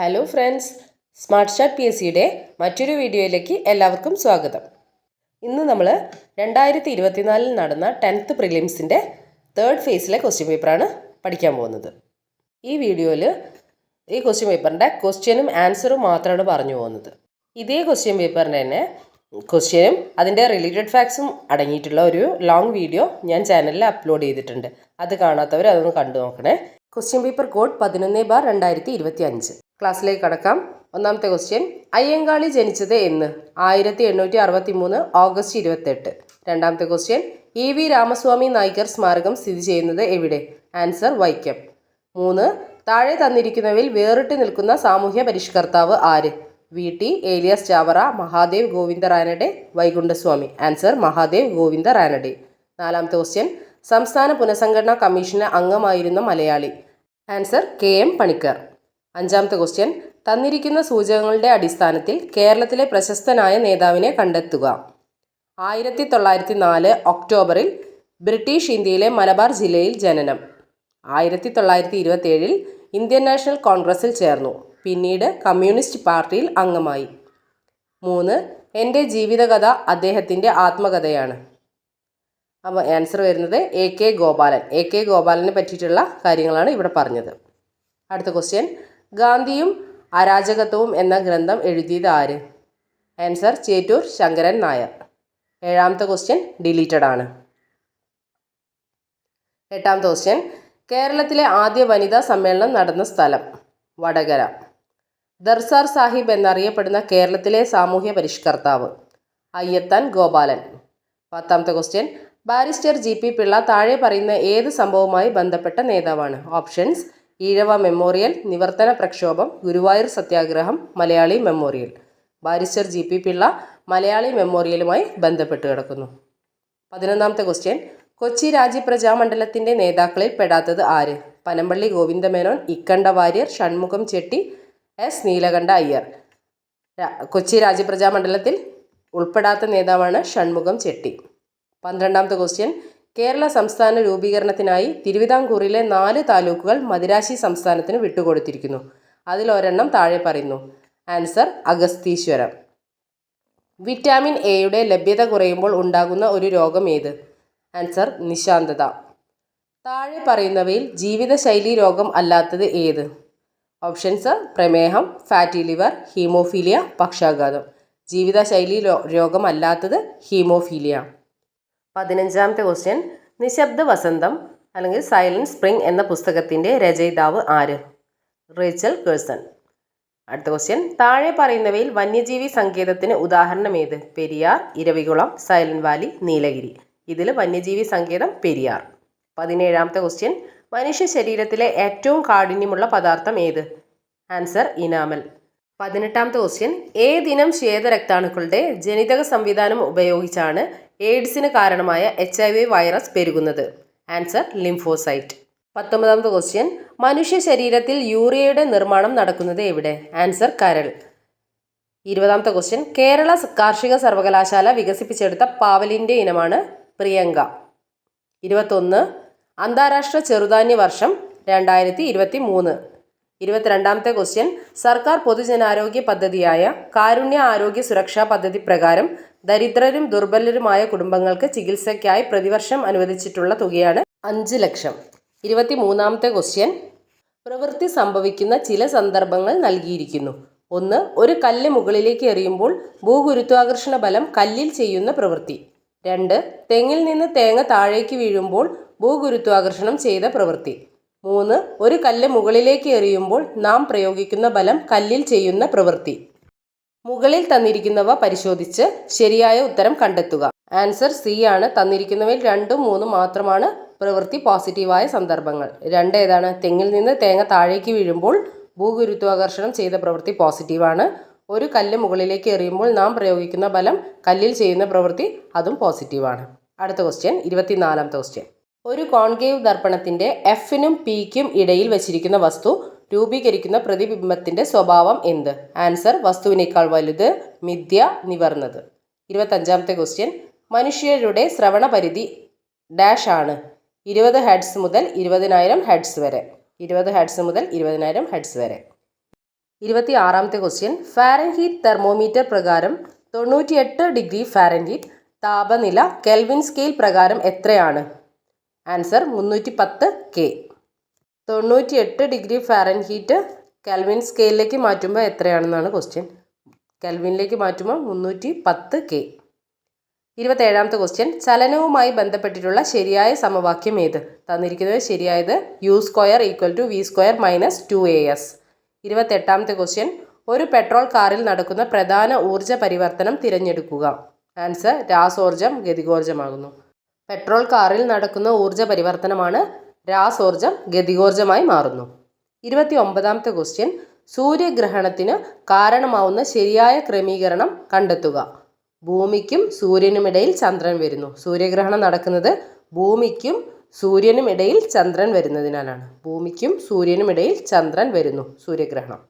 Hello friends, smart start P S സിയുടെ മറ്റൊരു വീഡിയോയിലേക്ക് എല്ലാവർക്കും സ്വാഗതം. ഇന്ന് നമ്മൾ 2024 നടന്ന 10th പ്രിലിംസിൻ്റെ തേർഡ് ഫേസിലെ ക്വസ്റ്റ്യൻ പേപ്പറാണ് പഠിക്കാൻ പോകുന്നത്. ഈ വീഡിയോയിൽ ഈ ക്വസ്റ്റ്യൻ പേപ്പറിൻ്റെ ക്വസ്റ്റ്യനും ആൻസറും മാത്രമാണ് പറഞ്ഞു പോകുന്നത്. ഇതേ ക്വസ്റ്റ്യൻ പേപ്പറിൻ്റെ തന്നെ ക്വസ്റ്റ്യനും അതിൻ്റെ റിലേറ്റഡ് ഫാക്ട്സും അടങ്ങിയിട്ടുള്ള ഒരു ലോങ് വീഡിയോ ഞാൻ ചാനലിൽ അപ്ലോഡ് ചെയ്തിട്ടുണ്ട്. അത് കാണാത്തവർ അതൊന്ന് കണ്ടു നോക്കണേ. Question paper code 11/2025. ക്ലാസ്സിലേക്ക് കടക്കാം. ഒന്നാമത്തെ ക്വസ്റ്റ്യൻ, അയ്യങ്കാളി ജനിച്ചത് എന്ന്? 1863 ഓഗസ്റ്റ് 28. രണ്ടാമത്തെ ക്വസ്റ്റ്യൻ, EV രാമസ്വാമി നായ്ക്കർ സ്മാരകം സ്ഥിതി ചെയ്യുന്നത് എവിടെ? ആൻസർ വൈക്കം. 3. താഴെ തന്നിരിക്കുന്നവയിൽ വേറിട്ട് നിൽക്കുന്ന സാമൂഹ്യ പരിഷ്കർത്താവ് ആര്? VT ഏലിയാസ് ചാവറ, മഹാദേവ് ഗോവിന്ദ റാനഡെ, വൈകുണ്ഠസ്വാമി. ആൻസർ മഹാദേവ് ഗോവിന്ദ റാനഡെ. നാലാമത്തെ ക്വസ്റ്റ്യൻ, സംസ്ഥാന പുനഃസംഘടനാ കമ്മീഷന് അംഗമായിരുന്ന മലയാളി? Answer KM Panicker. അഞ്ചാമത്തെ ക്വസ്റ്റ്യൻ, തന്നിരിക്കുന്ന സൂചകങ്ങളുടെ അടിസ്ഥാനത്തിൽ കേരളത്തിലെ പ്രശസ്തനായ നേതാവിനെ കണ്ടെത്തുക. 1904 ഒക്ടോബറിൽ ബ്രിട്ടീഷ് ഇന്ത്യയിലെ മലബാർ ജില്ലയിൽ ജനനം. 1927 ഇന്ത്യൻ നാഷണൽ കോൺഗ്രസിൽ ചേർന്നു. പിന്നീട് കമ്മ്യൂണിസ്റ്റ് പാർട്ടിയിൽ അംഗമായി. 3. എൻ്റെ ജീവിതകഥ അദ്ദേഹത്തിൻ്റെ ആത്മകഥയാണ്. അപ്പോൾ ആൻസർ വരുന്നത് AK ഗോപാലൻ. AK ഗോപാലനെ പറ്റിയിട്ടുള്ള കാര്യങ്ങളാണ് ഇവിടെ പറഞ്ഞത്. അടുത്ത ക്വസ്റ്റ്യൻ, ഗാന്ധിയും അരാജകത്വവും എന്ന ഗ്രന്ഥം എഴുതിയത് ആര്? ആൻസർ ചേറ്റൂർ ശങ്കരൻ നായർ. ഏഴാമത്തെ ക്വസ്റ്റ്യൻ ഡിലീറ്റഡ് ആണ്. എട്ടാമത്തെ ക്വസ്റ്റ്യൻ, കേരളത്തിലെ ആദ്യ വനിതാ സമ്മേളനം നടന്ന സ്ഥലം? വടകര. ദർസാർ സാഹിബ് എന്നറിയപ്പെടുന്ന കേരളത്തിലെ സാമൂഹ്യ പരിഷ്കർത്താവ്? അയ്യത്താൻ ഗോപാലൻ. പത്താമത്തെ ക്വസ്റ്റ്യൻ, ബാരിസ്റ്റർ GP പിള്ള താഴെ പറയുന്ന ഏത് സംഭവവുമായി ബന്ധപ്പെട്ട നേതാവാണ്? ഓപ്ഷൻസ്: ഈഴവ മെമ്മോറിയൽ, നിവർത്തന പ്രക്ഷോഭം, ഗുരുവായൂർ സത്യാഗ്രഹം, Malayali memorial. Barrister GP Pillai Malayali മെമ്മോറിയലുമായി ബന്ധപ്പെട്ട് കിടക്കുന്നു. 11ാമത്തെ ക്വസ്റ്റ്യൻ, കൊച്ചി രാജ്യപ്രജാമണ്ഡലത്തിൻ്റെ നേതാക്കളിൽ പെടാത്തത് ആര്? പനമ്പള്ളി ഗോവിന്ദമേനോൻ, ഇക്കണ്ട വാര്യർ, ഷൺമുഖം ചെട്ടി, S നീലകണ്ഠ അയ്യർ. കൊച്ചി രാജ്യപ്രജാമണ്ഡലത്തിൽ ഉൾപ്പെടാത്ത നേതാവാണ് ഷൺമുഖം ചെട്ടി. 12ാമത്തെ ക്വസ്റ്റ്യൻ, കേരള സംസ്ഥാന രൂപീകരണത്തിനായി തിരുവിതാംകൂറിലെ 4 താലൂക്കുകൾ മദിരാശി സംസ്ഥാനത്തിന് വിട്ടുകൊടുത്തിരിക്കുന്നു. അതിലൊരെണ്ണം താഴെ പറയുന്നു. ആൻസർ അഗസ്തീശ്വരം. വിറ്റാമിൻ എയുടെ ലഭ്യത കുറയുമ്പോൾ ഉണ്ടാകുന്ന ഒരു രോഗം ഏത്? ആൻസർ നിശാന്തത. താഴെ പറയുന്നവയിൽ ജീവിതശൈലി രോഗം അല്ലാത്തത് ഏത്? ഓപ്ഷൻസ്: പ്രമേഹം, ഫാറ്റി ലിവർ, ഹീമോഫീലിയ, പക്ഷാഘാതം. ജീവിതശൈലി രോഗം അല്ലാത്തത് ഹീമോഫീലിയ. 15ാമത്തെ ക്വസ്റ്റ്യൻ, നിശബ്ദ വസന്തം അല്ലെങ്കിൽ സൈലന്റ് സ്പ്രിംഗ് എന്ന പുസ്തകത്തിൻ്റെ രചയിതാവ് ആര്? Rachel Carson. അടുത്ത ക്വസ്റ്റ്യൻ, താഴെ പറയുന്നവയിൽ വന്യജീവി സങ്കേതത്തിന് ഉദാഹരണം ഏത്? Periyar, Eravikulam, silent Valley, Nilgiri. ഇതിൽ വന്യജീവി സങ്കേതം പെരിയാർ. 17ാമത്തെ ക്വസ്റ്റ്യൻ, മനുഷ്യ ശരീരത്തിലെ ഏറ്റവും കാഠിന്യമുള്ള പദാർത്ഥം ഏത്? Answer enamel. 18ാമത്തെ ക്വസ്റ്റ്യൻ, ഏതിനം ശ്വേതരക്താണുക്കളുടെ ജനിതക സംവിധാനം ഉപയോഗിച്ചാണ് എയ്ഡ്സിന് കാരണമായ HIV വൈറസ് പെരുകുന്നത്? Answer lymphocyte. 19ാമത്തെ ക്വസ്റ്റ്യൻ, മനുഷ്യ ശരീരത്തിൽ യൂറിയയുടെ നിർമ്മാണം നടക്കുന്നത് എവിടെ? ആൻസർ കരൾ. 20ാമത്തെ ക്വസ്റ്റ്യൻ, കേരള കാർഷിക സർവകലാശാല വികസിപ്പിച്ചെടുത്ത പാവലിൻ്റെ ഇനമാണ് പ്രിയങ്ക. 21. അന്താരാഷ്ട്ര ചെറുധാന്യ വർഷം 2023. 22ാമത്തെ ക്വസ്റ്റ്യൻ, സർക്കാർ പൊതുജനാരോഗ്യ പദ്ധതിയായ കാരുണ്യ ആരോഗ്യ സുരക്ഷാ പദ്ധതി പ്രകാരം ദരിദ്രരും ദുർബലരുമായ കുടുംബങ്ങൾക്ക് ചികിത്സയ്ക്കായി പ്രതിവർഷം അനുവദിച്ചിട്ടുള്ള തുകയാണ് 5 ലക്ഷം. 23ാമത്തെ ക്വസ്റ്റ്യൻ, പ്രവൃത്തി സംഭവിക്കുന്ന ചില സന്ദർഭങ്ങൾ നൽകിയിരിക്കുന്നു. 1. ഒരു കല്ല് മുകളിലേക്ക് എറിയുമ്പോൾ ഭൂഗുരുത്വാകർഷണ ബലം കല്ലിൽ ചെയ്യുന്ന പ്രവൃത്തി. 2. തെങ്ങിൽ നിന്ന് തേങ്ങ താഴേക്ക് വീഴുമ്പോൾ ഭൂഗുരുത്വാകർഷണം ചെയ്ത പ്രവൃത്തി. 3. ഒരു കല്ല് മുകളിലേക്ക് എറിയുമ്പോൾ നാം പ്രയോഗിക്കുന്ന ബലം കല്ലിൽ ചെയ്യുന്ന പ്രവൃത്തി. മുകളിൽ തന്നിരിക്കുന്നവ പരിശോധിച്ച് ശരിയായ ഉത്തരം കണ്ടെത്തുക. ആൻസർ C ആണ്. തന്നിരിക്കുന്നവയിൽ 2ഉം 3ഉം മാത്രമാണ് പ്രവൃത്തി പോസിറ്റീവായ സന്ദർഭങ്ങൾ. 2 ഏതാണ്? തെങ്ങിൽ നിന്ന് തേങ്ങ താഴേക്ക് വീഴുമ്പോൾ ഭൂഗുരുത്വാകർഷണം ചെയ്ത പ്രവൃത്തി പോസിറ്റീവാണ്. ഒരു കല്ല് മുകളിലേക്ക് എറിയുമ്പോൾ നാം പ്രയോഗിക്കുന്ന ബലം കല്ലിൽ ചെയ്യുന്ന പ്രവൃത്തി, അതും പോസിറ്റീവാണ്. അടുത്ത ക്വസ്റ്റ്യൻ, 24ാമത്തെ ക്വസ്റ്റ്യൻ, ഒരു കോൺകേവ് ദർപ്പണത്തിൻ്റെ Fനും Pക്കും ഇടയിൽ വച്ചിരിക്കുന്ന വസ്തു രൂപീകരിക്കുന്ന പ്രതിബിംബത്തിൻ്റെ സ്വഭാവം എന്ത്? ആൻസർ വസ്തുവിനേക്കാൾ വലുത്, മിഥ്യ, നിവർന്നത്. 25ാമത്തെ ക്വസ്റ്റ്യൻ, മനുഷ്യരുടെ ശ്രവണ പരിധി ഡാഷ് ആണ്? 20 ഹെഡ്സ് മുതൽ 20,000 ഹെഡ്സ് വരെ. 20 ഹെഡ്സ് മുതൽ 20,000 ഹെഡ്സ് വരെ. 26ാമത്തെ ക്വസ്റ്റ്യൻ ഫാരൻഹീറ്റ് തെർമോമീറ്റർ പ്രകാരം 98 ഡിഗ്രി ഫാരൻഹീറ്റ് താപനില കെൽവിൻ സ്കെയിൽ പ്രകാരം എത്രയാണ്? Answer 310 K. 98 degree Fahrenheit Kelvin സ്കെയിലിലേക്ക് മാറ്റുമ്പോൾ എത്രയാണെന്നാണ് ക്വസ്റ്റ്യൻ. കെൽവിനിലേക്ക് മാറ്റുമ്പോൾ 310 K. 27ാമത്തെ ക്വസ്റ്റ്യൻ ചലനവുമായി ബന്ധപ്പെട്ടിട്ടുള്ള ശരിയായ സമവാക്യം ഏത്? തന്നിരിക്കുന്നത് ശരിയായത് u² = v² - 2as. 28ാമത്തെ ക്വസ്റ്റ്യൻ ഒരു പെട്രോൾ കാറിൽ നടക്കുന്ന പ്രധാന ഊർജ്ജ പരിവർത്തനം തിരഞ്ഞെടുക്കുക. ആൻസർ രാസോർജം ഗതികോർജ്ജമാകുന്നു. പെട്രോൾ കാറിൽ നടക്കുന്ന ഊർജ്ജ പരിവർത്തനമാണ് രാസോർജം ഗതികോർജ്ജമായി മാറുന്നു. 29ാമത്തെ ക്വസ്റ്റ്യൻ സൂര്യഗ്രഹണത്തിന് കാരണമാവുന്ന ശരിയായ ക്രമീകരണം കണ്ടെത്തുക. ഭൂമിക്കും സൂര്യനുമിടയിൽ ചന്ദ്രൻ വരുന്നു. സൂര്യഗ്രഹണം നടക്കുന്നത് ഭൂമിക്കും സൂര്യനും ഇടയിൽ ചന്ദ്രൻ വരുന്നതിനാലാണ്. ഭൂമിക്കും സൂര്യനും ഇടയിൽ ചന്ദ്രൻ വരുന്നു, സൂര്യഗ്രഹണം.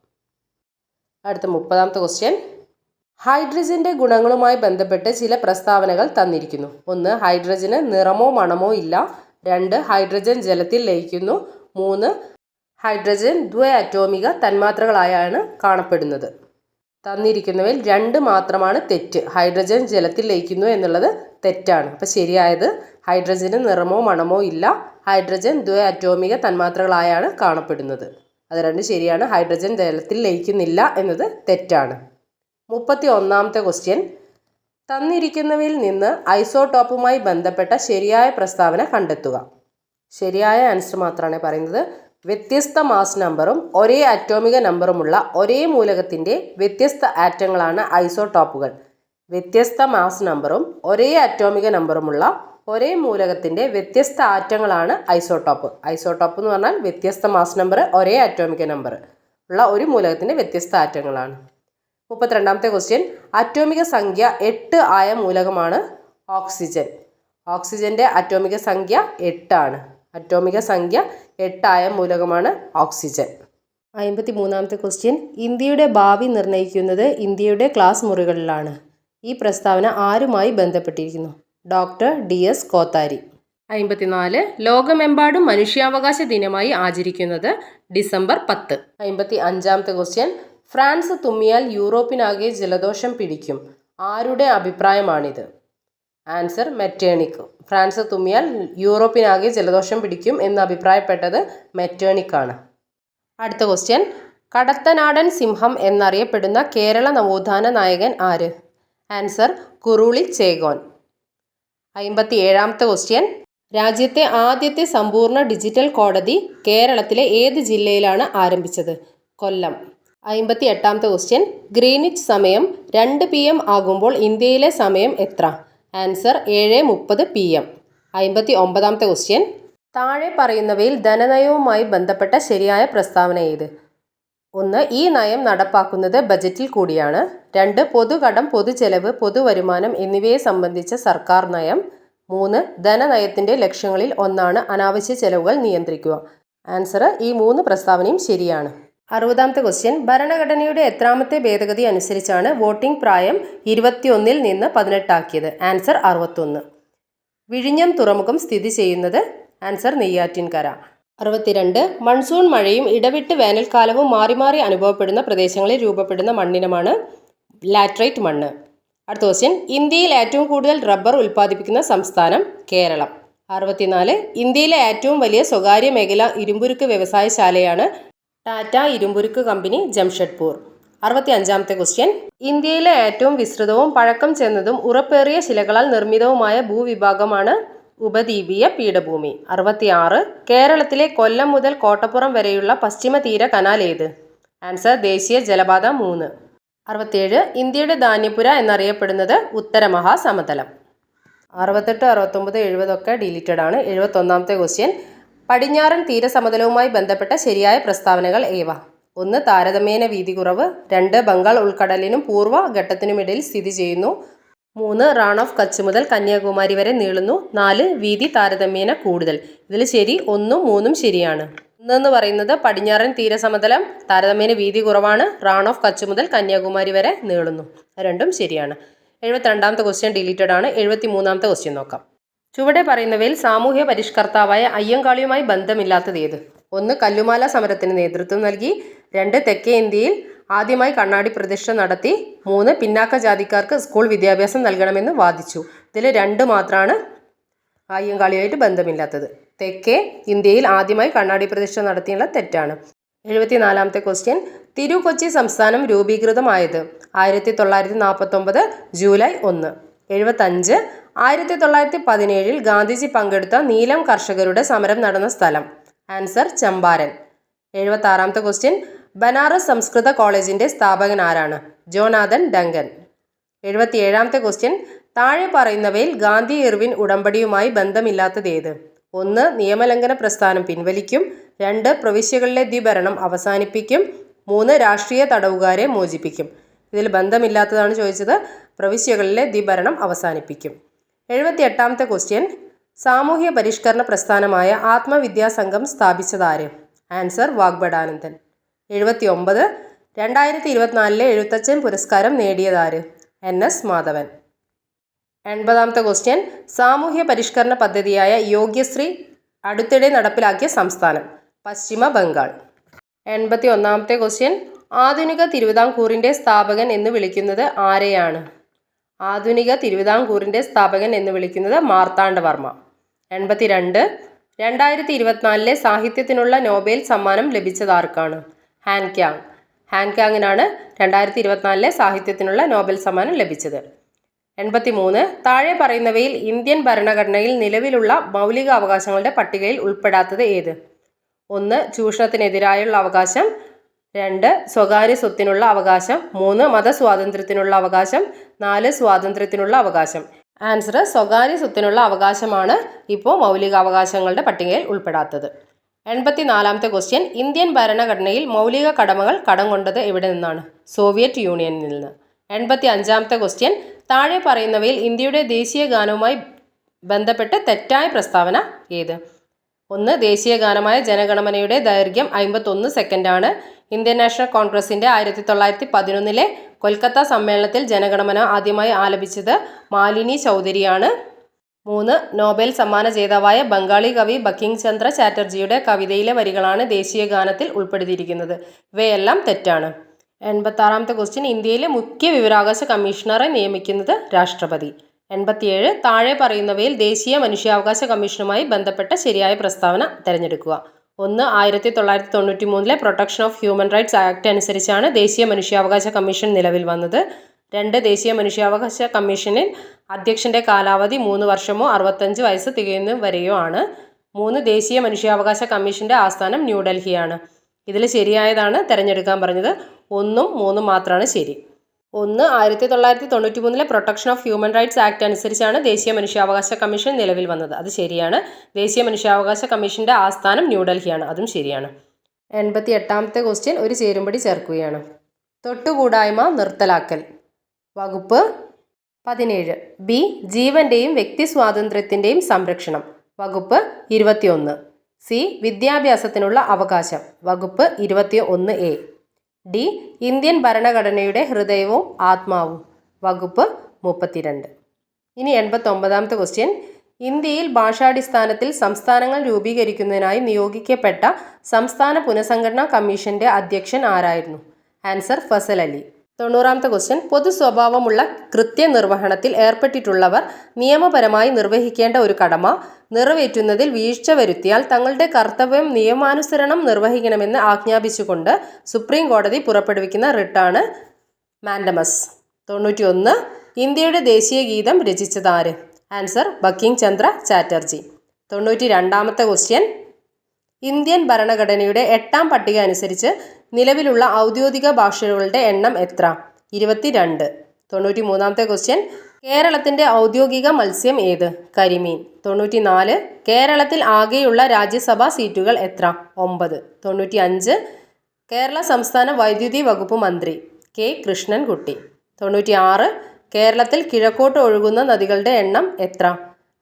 അടുത്ത 30ാമത്തെ ക്വസ്റ്റ്യൻ ഹൈഡ്രജന്റെ ഗുണങ്ങളുമായി ബന്ധപ്പെട്ട് ചില പ്രസ്താവനകൾ തന്നിരിക്കുന്നു. 1. ഹൈഡ്രജന് നിറമോ മണമോ ഇല്ല. 2. ഹൈഡ്രജൻ ജലത്തിൽ ലയിക്കുന്നു. 3. ഹൈഡ്രജൻ ദ്വൈഅറ്റോമിക തന്മാത്രകളായാണ് കാണപ്പെടുന്നത്. തന്നിരിക്കുന്നവയിൽ 2 മാത്രമാണ് തെറ്റ്. ഹൈഡ്രജൻ ജലത്തിൽ ലയിക്കുന്നു എന്നുള്ളത് തെറ്റാണ്. അപ്പോൾ ശരിയായത് ഹൈഡ്രജന് നിറമോ മണമോ ഇല്ല. ഹൈഡ്രജൻ ദ്വൈഅറ്റോമിക തന്മാത്രകളായാണ് കാണപ്പെടുന്നത്. അത് 2 ശരിയാണ്. ഹൈഡ്രജൻ ജലത്തിൽ ലയിക്കുന്നില്ല എന്നത് തെറ്റാണ്. 31ാമത്തെ ക്വസ്റ്റ്യൻ തന്നിരിക്കുന്നവയിൽ നിന്ന് ഐസോടോപ്പുമായി ബന്ധപ്പെട്ട ശരിയായ പ്രസ്താവന കണ്ടെത്തുക. ശരിയായ ആൻസർ മാത്രമാണ് പറയുന്നത്. വ്യത്യസ്ത മാസ് നമ്പറും ഒരേ അറ്റോമിക നമ്പറുമുള്ള ഒരേ മൂലകത്തിൻ്റെ വ്യത്യസ്ത ആറ്റങ്ങളാണ് ഐസോടോപ്പുകൾ. വ്യത്യസ്ത മാസ് നമ്പറും ഒരേ അറ്റോമിക നമ്പറുമുള്ള ഒരേ മൂലകത്തിൻ്റെ വ്യത്യസ്ത ആറ്റങ്ങളാണ് ഐസോടോപ്പ്. ഐസോടോപ്പ് എന്ന് പറഞ്ഞാൽ വ്യത്യസ്ത മാസ് നമ്പർ ഒരേ അറ്റോമിക നമ്പർ ഉള്ള ഒരു മൂലകത്തിൻ്റെ വ്യത്യസ്ത ആറ്റങ്ങളാണ്. 32ാമത്തെ ക്വസ്റ്റ്യൻ അറ്റോമിക സംഖ്യ 8 ആയ മൂലകമാണ് ഓക്സിജൻ. ഓക്സിജൻ്റെ അറ്റോമിക സംഖ്യ 8 ആണ്. അറ്റോമിക സംഖ്യ 8 ആയ മൂലകമാണ് ഓക്സിജൻ. 53ാമത്തെ ക്വസ്റ്റ്യൻ ഇന്ത്യയുടെ ഭാവി നിർണ്ണയിക്കുന്നത് ഇന്ത്യയുടെ ക്ലാസ് മുറികളിലാണ്. ഈ പ്രസ്താവന ആരുമായി ബന്ധപ്പെട്ടിരിക്കുന്നു? Doctor DS Kothari. 54 ലോകമെമ്പാടും മനുഷ്യാവകാശ ദിനമായി ആചരിക്കുന്നത് ഡിസംബർ 10. 55ാമത്തെ ക്വസ്റ്റ്യൻ ഫ്രാൻസ് തുമ്മിയാൽ യൂറോപ്പിനാകെ ജലദോഷം പിടിക്കും. ആരുടെ അഭിപ്രായമാണിത്? Answer Metternich. ഫ്രാൻസ് തുമ്മിയാൽ യൂറോപ്പിനാകെ ജലദോഷം പിടിക്കും എന്ന് അഭിപ്രായപ്പെട്ടത് മെറ്റേണിക് ആണ്. അടുത്ത ക്വസ്റ്റ്യൻ കടത്തനാടൻ സിംഹം എന്നറിയപ്പെടുന്ന കേരള നവോത്ഥാന നായകൻ ആര്? ആൻസർ കുറുളി ചേകോൻ. 57ാമത്തെ ക്വസ്റ്റ്യൻ രാജ്യത്തെ ആദ്യത്തെ സമ്പൂർണ്ണ ഡിജിറ്റൽ കോടതി കേരളത്തിലെ ഏത് ജില്ലയിലാണ് ആരംഭിച്ചത്? കൊല്ലം. 58ാമത്തെ ക്വസ്റ്റ്യൻ ഗ്രീനിച്ച് സമയം 2 PM ആകുമ്പോൾ ഇന്ത്യയിലെ സമയം എത്ര? Answer 7:30 PM. 59ാമത്തെ ക്വസ്റ്റ്യൻ താഴെ പറയുന്നവയിൽ ധനനയവുമായി ബന്ധപ്പെട്ട ശരിയായ പ്രസ്താവന ഏത്? 1. ഈ നയം നടപ്പാക്കുന്നത് ബജറ്റിൽ കൂടിയാണ്. 2. പൊതുകടം, പൊതുചെലവ്, പൊതുവരുമാനം എന്നിവയെ സംബന്ധിച്ച സർക്കാർ നയം. 3. ധനനയത്തിൻ്റെ ലക്ഷ്യങ്ങളിൽ ഒന്നാണ് അനാവശ്യ ചെലവുകൾ നിയന്ത്രിക്കുക. ആൻസർ ഈ 3 പ്രസ്താവനയും ശരിയാണ്. 60ാമത്തെ ക്വസ്റ്റ്യൻ ഭരണഘടനയുടെ എത്രാമത്തെ ഭേദഗതി അനുസരിച്ചാണ് വോട്ടിംഗ് പ്രായം 21 നിന്ന് 18 ആക്കിയത്? ആൻസർ 61. വിഴിഞ്ഞം തുറമുഖം സ്ഥിതി ചെയ്യുന്നത്? ആൻസർ നെയ്യാറ്റിൻകര. 62 മൺസൂൺ മഴയും ഇടവിട്ട് വേനൽക്കാലവും മാറി മാറി അനുഭവപ്പെടുന്ന പ്രദേശങ്ങളിൽ രൂപപ്പെടുന്ന മണ്ണിനമാണ് ലാറ്ററൈറ്റ് മണ്ണ്. അടുത്ത ക്വസ്റ്റ്യൻ ഇന്ത്യയിൽ ഏറ്റവും കൂടുതൽ റബ്ബർ ഉൽപ്പാദിപ്പിക്കുന്ന സംസ്ഥാനം? കേരളം. 64 ഇന്ത്യയിലെ ഏറ്റവും വലിയ സ്വകാര്യ മേഖല ഇരുമ്പുരുക്ക് വ്യവസായശാലയാണ് ടാറ്റ ഇരുമ്പുരുക്ക് കമ്പനി, ജംഷഡ്പൂർ. 65ാമത്തെ ക്വസ്റ്റ്യൻ ഇന്ത്യയിലെ ഏറ്റവും വിസ്തൃതവും പഴക്കം ചെന്നതും ഉറപ്പേറിയ ശിലകളാൽ നിർമ്മിതവുമായ ഭൂവിഭാഗമാണ് ഉപദ്വീപീയ പീഠഭൂമി. 66 കേരളത്തിലെ കൊല്ലം മുതൽ കോട്ടപ്പുറം വരെയുള്ള പശ്ചിമ തീര കനാൽ ഏത്? ആൻസർ ദേശീയ ജലപാത 3. 67 ഇന്ത്യയുടെ ധാന്യപുര എന്നറിയപ്പെടുന്നത് ഉത്തരമഹാസമതലം. 68, 69, 70 ഒക്കെ ഡിലീറ്റഡ് ആണ്. 71ാമത്തെ ക്വസ്റ്റ്യൻ പടിഞ്ഞാറൻ തീരസമതലവുമായി ബന്ധപ്പെട്ട ശരിയായ പ്രസ്താവനകൾ ഏവ? 1. താരതമ്യേന വീതി കുറവ്. 2. ബംഗാൾ ഉൾക്കടലിനും പൂർവ്വ ഘട്ടത്തിനുമിടയിൽ സ്ഥിതി ചെയ്യുന്നു. 3. റാൺ ഓഫ് കച്ച് മുതൽ കന്യാകുമാരി വരെ നീളുന്നു. 4. വീതി താരതമ്യേന കൂടുതൽ. ഇതിൽ ശരി 1ഉം 3ഉം ശരിയാണ്. 1 എന്ന് പറയുന്നത് പടിഞ്ഞാറൻ തീരസമതലം താരതമ്യേന വീതി കുറവാണ്. റാൺ ഓഫ് കച്ച് മുതൽ കന്യാകുമാരി വരെ നീളുന്നു. രണ്ടും ശരിയാണ്. 72ാമത്തെ ക്വസ്റ്റ്യൻ ഡിലീറ്റഡ് ആണ്. 73ാമത്തെ ക്വസ്റ്റ്യൻ നോക്കാം. ചുവടെ പറയുന്നവയിൽ സാമൂഹ്യ പരിഷ്കർത്താവായ അയ്യങ്കാളിയുമായി ബന്ധമില്ലാത്തത് ഏത്? 1. കല്ലുമാല സമരത്തിന് നേതൃത്വം നൽകി. 2. തെക്കേ ഇന്ത്യയിൽ ആദ്യമായി കണ്ണാടി പ്രതിഷ്ഠ നടത്തി. 3 പിന്നാക്ക ജാതിക്കാർക്ക് സ്കൂൾ വിദ്യാഭ്യാസം നൽകണമെന്ന് വാദിച്ചു. ഇതിൽ 2 മാത്രമാണ് അയ്യങ്കാളിയുമായിട്ട് ബന്ധമില്ലാത്തത്. തെക്കേ ഇന്ത്യയിൽ ആദ്യമായി കണ്ണാടി പ്രതിഷ്ഠ നടത്തിയുള്ള തെറ്റാണ്. 74ാമത്തെ ക്വസ്റ്റ്യൻ, തിരു-കൊച്ചി സംസ്ഥാനം രൂപീകൃതമായത് 1949 ജൂലൈ 1. 75 1917 ഗാന്ധിജി പങ്കെടുത്ത നീലം കർഷകരുടെ സമരം നടന്ന സ്ഥലം. ആൻസർ ചമ്പാരൻ. 76ാമത്തെ ക്വസ്റ്റ്യൻ, ബനാറസ് സംസ്കൃത കോളേജിന്റെ സ്ഥാപകൻ ആരാണ്? Jonathan Duncan. 77ാമത്തെ ക്വസ്റ്റ്യൻ, താഴെ പറയുന്നവയിൽ ഗാന്ധി ഇർവിൻ ഉടമ്പടിയുമായി ബന്ധമില്ലാത്തതേത്? 1 നിയമലംഘന പ്രസ്ഥാനം പിൻവലിക്കും. 2 പ്രവിശ്യകളിലെ ദ്വിഭരണം അവസാനിപ്പിക്കും. 3 രാഷ്ട്രീയ തടവുകാരെ മോചിപ്പിക്കും. ഇതിൽ ബന്ധമില്ലാത്തതാണ് ചോദിച്ചത്. പ്രവിശ്യകളിലെ ദ്വിഭരണം അവസാനിപ്പിക്കും. 78ാമത്തെ ക്വസ്റ്റ്യൻ, സാമൂഹ്യ പരിഷ്കരണ പ്രസ്ഥാനമായ ആത്മവിദ്യാസംഘം സ്ഥാപിച്ചതാര്? ആൻസർ വാഗ്ഭടാനന്ദൻ. 79 2024 എഴുത്തച്ഛൻ പുരസ്കാരം നേടിയതാര്? NS മാധവൻ. 80ാമത്തെ ക്വസ്റ്റ്യൻ, സാമൂഹ്യ പരിഷ്കരണ പദ്ധതിയായ യോഗ്യശ്രീ അടുത്തിടെ നടപ്പിലാക്കിയ സംസ്ഥാനം? പശ്ചിമ ബംഗാൾ. 81ാമത്തെ ക്വസ്റ്റ്യൻ, ആധുനിക തിരുവിതാംകൂറിൻ്റെ സ്ഥാപകൻ എന്ന് വിളിക്കുന്നത് ആരെയാണ്? ആധുനിക തിരുവിതാംകൂറിൻ്റെ സ്ഥാപകൻ എന്ന് വിളിക്കുന്നത് മാർത്താണ്ഡവർമ്മ. 82 2024 സാഹിത്യത്തിനുള്ള നോബൽ സമ്മാനം ലഭിച്ചതാർക്കാണ്? ഹാൻക്യാങ്. ഹാൻക്യാങ്ങിനാണ് 2024 സാഹിത്യത്തിനുള്ള നോബൽ സമ്മാനം ലഭിച്ചത്. 83 താഴെ പറയുന്നവയിൽ ഇന്ത്യൻ ഭരണഘടനയിൽ നിലവിലുള്ള മൗലിക അവകാശങ്ങളുടെ പട്ടികയിൽ ഉൾപ്പെടാത്തത് ഏത്? 1 ചൂഷണത്തിനെതിരായുള്ള അവകാശം. 2 സ്വകാര്യ സ്വത്തിനുള്ള അവകാശം. 3 മതസ്വാതന്ത്ര്യത്തിനുള്ള അവകാശം. 4 സ്വാതന്ത്ര്യത്തിനുള്ള അവകാശം. ആൻസർ സ്വകാര്യ സ്വത്തിനുള്ള അവകാശമാണ് ഇപ്പോൾ മൗലിക അവകാശങ്ങളുടെ പട്ടികയിൽ ഉൾപ്പെടാത്തത്. 84ാമത്തെ ക്വസ്റ്റ്യൻ, ഇന്ത്യൻ ഭരണഘടനയിൽ മൗലിക കടമകൾ കടം കൊണ്ടത് എവിടെ നിന്നാണ്? സോവിയറ്റ് യൂണിയനിൽ നിന്ന്. 85ാമത്തെ ക്വസ്റ്റ്യൻ, താഴെ പറയുന്നവയിൽ ഇന്ത്യയുടെ ദേശീയ ഗാനവുമായി ബന്ധപ്പെട്ട് തെറ്റായ പ്രസ്താവന ഏത്? 1 ദേശീയ ഗാനമായ ജനഗണമനയുടെ ദൈർഘ്യം 51 സെക്കൻഡാണ്. ഇന്ത്യൻ നാഷണൽ കോൺഗ്രസിൻ്റെ 1911 കൊൽക്കത്ത സമ്മേളനത്തിൽ ജനഗണമന ആദ്യമായി ആലപിച്ചത് മാലിനി ചൗധരിയാണ്. 3 നോബൽ സമ്മാന ജേതാവായ ബംഗാളി കവി ബങ്കിം ചന്ദ്ര ചാറ്റർജിയുടെ കവിതയിലെ വരികളാണ് ദേശീയ ഗാനത്തിൽ ഉൾപ്പെടുത്തിയിരിക്കുന്നത്. ഇവയെല്ലാം തെറ്റാണ്. 86ാമത്തെ ക്വസ്റ്റ്യൻ, ഇന്ത്യയിലെ മുഖ്യ വിവരാവകാശ കമ്മീഷണറെ നിയമിക്കുന്നത് രാഷ്ട്രപതി. 87 താഴെ പറയുന്നവയിൽ ദേശീയ മനുഷ്യാവകാശ കമ്മീഷനുമായി ബന്ധപ്പെട്ട ശരിയായ പ്രസ്താവന തിരഞ്ഞെടുക്കുക. 1 1993 protection of human rights act അനുസരിച്ചാണ് ദേശീയ മനുഷ്യാവകാശ കമ്മീഷൻ നിലവിൽ വന്നത്. 2 ദേശീയ മനുഷ്യാവകാശ കമ്മീഷനിൽ അധ്യക്ഷൻ്റെ കാലാവധി 3 വർഷമോ 65 വയസ്സ് തികയുന്നതും വരെയോ ആണ്. 3 ദേശീയ മനുഷ്യാവകാശ കമ്മീഷൻ്റെ ആസ്ഥാനം ന്യൂഡൽഹിയാണ്. ഇതിൽ ശരിയായതാണ് തിരഞ്ഞെടുക്കാൻ പറഞ്ഞത്. 1ഉം 3ഉം മാത്രമാണ് ശരി. 1 1993 protection of human rights act അനുസരിച്ചാണ് ദേശീയ മനുഷ്യാവകാശ കമ്മീഷൻ നിലവിൽ വന്നത്. അത് ശരിയാണ്. ദേശീയ മനുഷ്യാവകാശ കമ്മീഷൻ്റെ ആസ്ഥാനം ന്യൂഡൽഹിയാണ്. അതും ശരിയാണ്. 88ാമത്തെ ക്വസ്റ്റ്യൻ, ഒരു ചേരുംപടി ചേർക്കുകയാണ്. തൊട്ടുകൂടായ്മ നിർത്തലാക്കൽ. വകുപ്പ് 17. ബി ജീവൻ്റെയും വ്യക്തി സ്വാതന്ത്ര്യത്തിൻ്റെയും സംരക്ഷണം. വകുപ്പ് 21. സി വിദ്യാഭ്യാസത്തിനുള്ള അവകാശം. വകുപ്പ് 21A. ഡി ഇന്ത്യൻ ഭരണഘടനയുടെ ഹൃദയവും ആത്മാവും. വകുപ്പ് 32. ഇനി 89ാമത്തെ ക്വസ്റ്റ്യൻ, ഇന്ത്യയിൽ ഭാഷാടിസ്ഥാനത്തിൽ സംസ്ഥാനങ്ങൾ രൂപീകരിക്കുന്നതിനായി നിയോഗിക്കപ്പെട്ട സംസ്ഥാന പുനഃസംഘടനാ കമ്മീഷന്റെ അധ്യക്ഷൻ ആരായിരുന്നു? ആൻസർ ഫസൽ അലി. 90ാമത്തെ ക്വസ്റ്റ്യൻ, പൊതു സ്വഭാവമുള്ള കൃത്യനിർവഹണത്തിൽ ഏർപ്പെട്ടിട്ടുള്ളവർ നിയമപരമായി നിർവഹിക്കേണ്ട ഒരു കടമ നിറവേറ്റുന്നതിൽ വീഴ്ച വരുത്തിയാൽ തങ്ങളുടെ കർത്തവ്യം നിയമാനുസരണം നിർവഹിക്കണമെന്ന് ആജ്ഞാപിച്ചുകൊണ്ട് സുപ്രീം കോടതി പുറപ്പെടുവിക്കുന്ന റിട്ടാണ് മാൻഡമസ്. 91 ഇന്ത്യയുടെ ദേശീയ ഗീതം രചിച്ചതാര്? ആൻസർ ബങ്കിം ചന്ദ്ര ചാറ്റർജി. 92ാമത്തെ ക്വസ്റ്റ്യൻ, ഇന്ത്യൻ ഭരണഘടനയുടെ 8ാം പട്ടിക അനുസരിച്ച് നിലവിലുള്ള ഔദ്യോഗിക ഭാഷകളുടെ എണ്ണം എത്ര? 22. 93ാമത്തെ ക്വസ്റ്റ്യൻ, കേരളത്തിൻ്റെ ഔദ്യോഗിക മത്സ്യം ഏത്? കരിമീൻ. 94 കേരളത്തിൽ ആകെയുള്ള രാജ്യസഭാ സീറ്റുകൾ എത്ര? 9. 95 കേരള സംസ്ഥാന വൈദ്യുതി വകുപ്പ് മന്ത്രി കെ കൃഷ്ണൻകുട്ടി. 96 കേരളത്തിൽ കിഴക്കോട്ട് ഒഴുകുന്ന നദികളുടെ എണ്ണം എത്ര?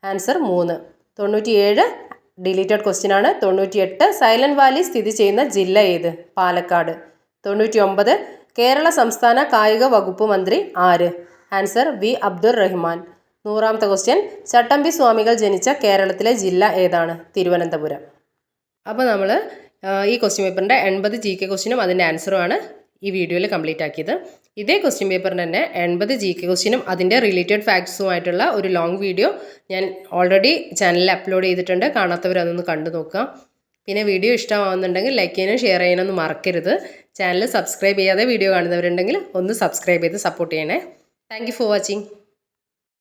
ആൻസർ 3. 97 ഡിലീറ്റഡ് ക്വസ്റ്റ്യൻ ആണ്. 98 സൈലന്റ് വാലി സ്ഥിതി ചെയ്യുന്ന ജില്ല ഏത്? പാലക്കാട്. 99 കേരള സംസ്ഥാന കായിക വകുപ്പ് മന്ത്രി ആര്? Answer V Abdur Rahman. 100ാമത്തെ ക്വസ്റ്റ്യൻ, ചട്ടമ്പി സ്വാമികൾ ജനിച്ച കേരളത്തിലെ ജില്ല ഏതാണ്? തിരുവനന്തപുരം. അപ്പോൾ നമ്മൾ ഈ ക്വസ്റ്റ്യൻ പേപ്പറിൻ്റെ 80 GK ക്വസ്റ്റ്യനും അതിൻ്റെ ആൻസറുമാണ് ഈ വീഡിയോയിൽ കംപ്ലീറ്റ് ആക്കിയത്. ഇതേ ക്വസ്റ്റ്യൻ പേപ്പറിന് തന്നെ 80 GK ക്വസ്റ്റ്യനും അതിൻ്റെ റിലേറ്റഡ് ഫാക്ട്സുമായിട്ടുള്ള ഒരു ലോങ് വീഡിയോ ഞാൻ ഓൾറെഡി ചാനലിൽ അപ്ലോഡ് ചെയ്തിട്ടുണ്ട്. കാണാത്തവർ അതൊന്ന് കണ്ടു നോക്കുക. പിന്നെ വീഡിയോ ഇഷ്ടമാവുന്നുണ്ടെങ്കിൽ ലൈക്ക് ചെയ്യാനും ഷെയർ ചെയ്യാനൊന്നും മറക്കരുത്. ചാനൽ സബ്സ്ക്രൈബ് ചെയ്യാതെ വീഡിയോ കാണുന്നവരുണ്ടെങ്കിൽ ഒന്ന് സബ്സ്ക്രൈബ് ചെയ്ത് സപ്പോർട്ട് ചെയ്യണേ. Thank you for watching.